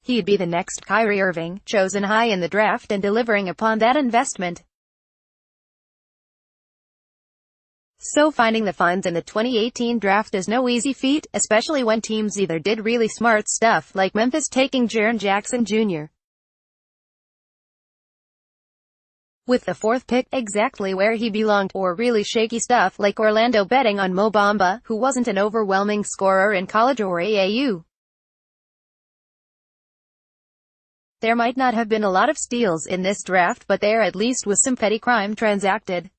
He'd be the next Kyrie Irving, chosen high in the draft and delivering upon that investment. So finding the funds in the 2018 draft is no easy feat, especially when teams either did really smart stuff, like Memphis taking Jaren Jackson Jr. with the 4th pick, exactly where he belonged, or really shaky stuff, like Orlando betting on Mo Bamba, who wasn't an overwhelming scorer in college or AAU. There might not have been a lot of steals in this draft, but there at least was some petty crime transacted.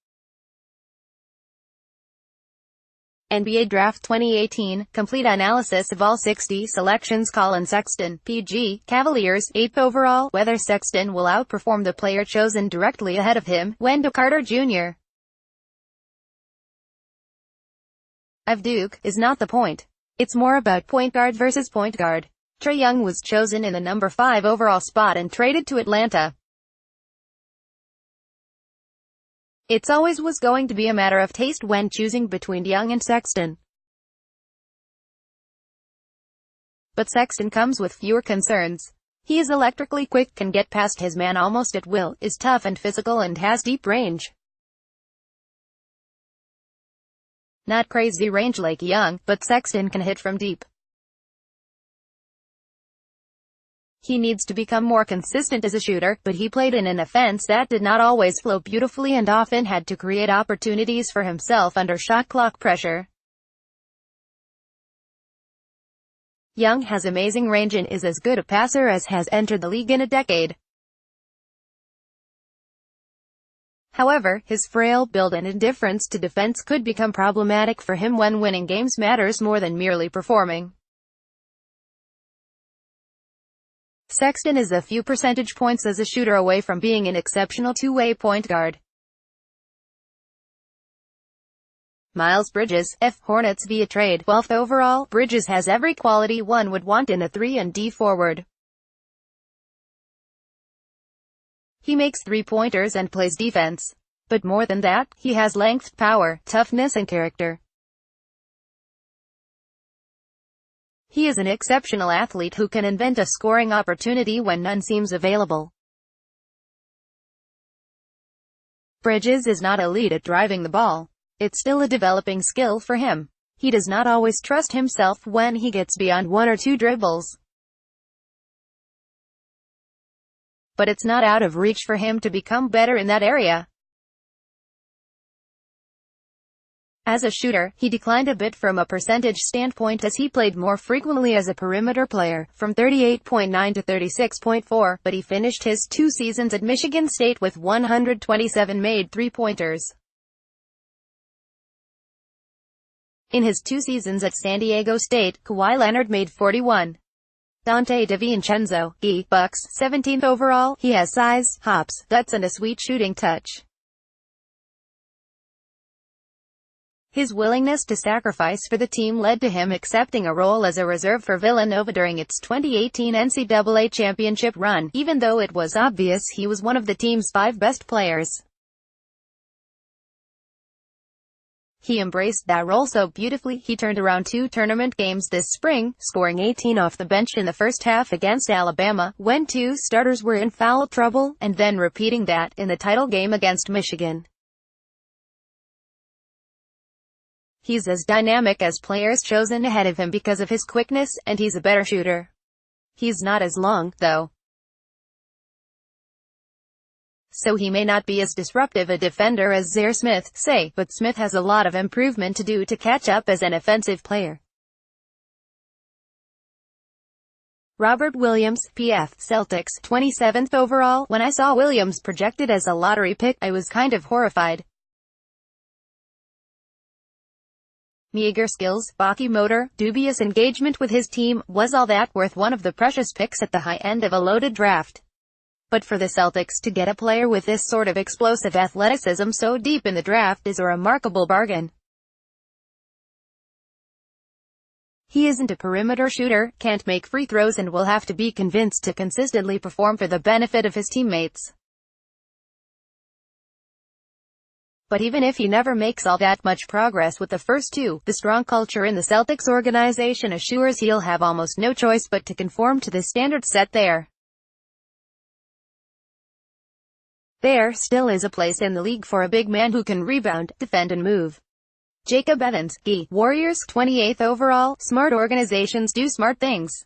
NBA Draft 2018, complete analysis of all 60 selections. Colin Sexton, PG, Cavaliers, 8th overall. Whether Sexton will outperform the player chosen directly ahead of him, Wendell Carter Jr. of Duke, is not the point. It's more about point guard versus point guard. Trae Young was chosen in the number 5 overall spot and traded to Atlanta. It's always was going to be a matter of taste when choosing between Young and Sexton. But Sexton comes with fewer concerns. He is electrically quick, can get past his man almost at will, is tough and physical and has deep range. Not crazy range like Young, but Sexton can hit from deep. He needs to become more consistent as a shooter, but he played in an offense that did not always flow beautifully and often had to create opportunities for himself under shot clock pressure. Young has amazing range and is as good a passer as has entered the league in a decade. However, his frail build and indifference to defense could become problematic for him when winning games matters more than merely performing. Sexton is a few percentage points as a shooter away from being an exceptional two-way point guard. Miles Bridges, Hornets via trade, 12th overall. Bridges has every quality one would want in a 3-and-D forward. He makes three-pointers and plays defense. But more than that, he has length, power, toughness and character. He is an exceptional athlete who can invent a scoring opportunity when none seems available. Bridges is not elite at driving the ball. It's still a developing skill for him. He does not always trust himself when he gets beyond 1 or 2 dribbles. But it's not out of reach for him to become better in that area. As a shooter, he declined a bit from a percentage standpoint as he played more frequently as a perimeter player, from 38.9 to 36.4, but he finished his 2 seasons at Michigan State with 127 made three-pointers. In his 2 seasons at San Diego State, Kawhi Leonard made 41. Dante DiVincenzo, Bucks, 17th overall. He has size, hops, guts and a sweet shooting touch. His willingness to sacrifice for the team led to him accepting a role as a reserve for Villanova during its 2018 NCAA championship run, even though it was obvious he was one of the team's 5 best players. He embraced that role so beautifully, he turned around 2 tournament games this spring, scoring 18 off the bench in the first half against Alabama, when 2 starters were in foul trouble, and then repeating that in the title game against Michigan. He's as dynamic as players chosen ahead of him because of his quickness, and he's a better shooter. He's not as long, though. So he may not be as disruptive a defender as Zaire Smith, say, but Smith has a lot of improvement to do to catch up as an offensive player. Robert Williams, PF, Celtics, 27th overall. When I saw Williams projected as a lottery pick, I was kind of horrified. Meager skills, balky motor, dubious engagement with his team, was all that worth one of the precious picks at the high end of a loaded draft? But for the Celtics to get a player with this sort of explosive athleticism so deep in the draft is a remarkable bargain. He isn't a perimeter shooter, can't make free throws and will have to be convinced to consistently perform for the benefit of his teammates. But even if he never makes all that much progress with the first two, the strong culture in the Celtics organization assures he'll have almost no choice but to conform to the standards set there. There still is a place in the league for a big man who can rebound, defend and move. Jacob Evans, G. Warriors, 28th overall. Smart organizations do smart things.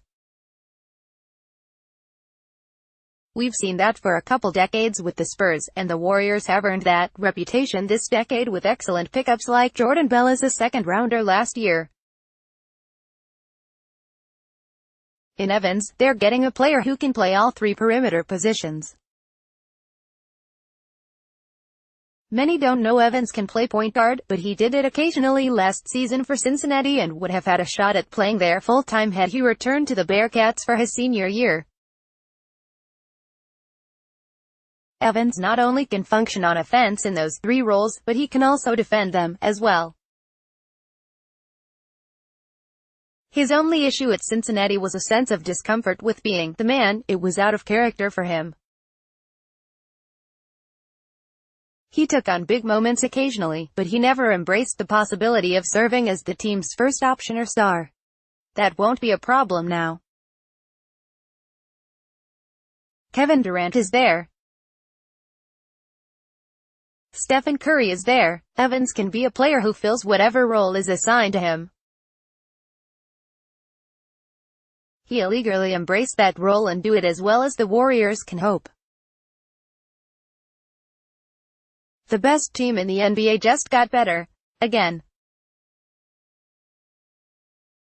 We've seen that for a couple decades with the Spurs, and the Warriors have earned that reputation this decade with excellent pickups like Jordan Bell as a second-rounder last year. In Evans, they're getting a player who can play all three perimeter positions. Many don't know Evans can play point guard, but he did it occasionally last season for Cincinnati and would have had a shot at playing there full-time had he returned to the Bearcats for his senior year. Evans not only can function on offense in those three roles, but he can also defend them, as well. His only issue at Cincinnati was a sense of discomfort with being the man. It was out of character for him. He took on big moments occasionally, but he never embraced the possibility of serving as the team's first option or star. That won't be a problem now. Kevin Durant is there. Stephen Curry is there. Evans can be a player who fills whatever role is assigned to him. He'll eagerly embrace that role and do it as well as the Warriors can hope. The best team in the NBA just got better. Again.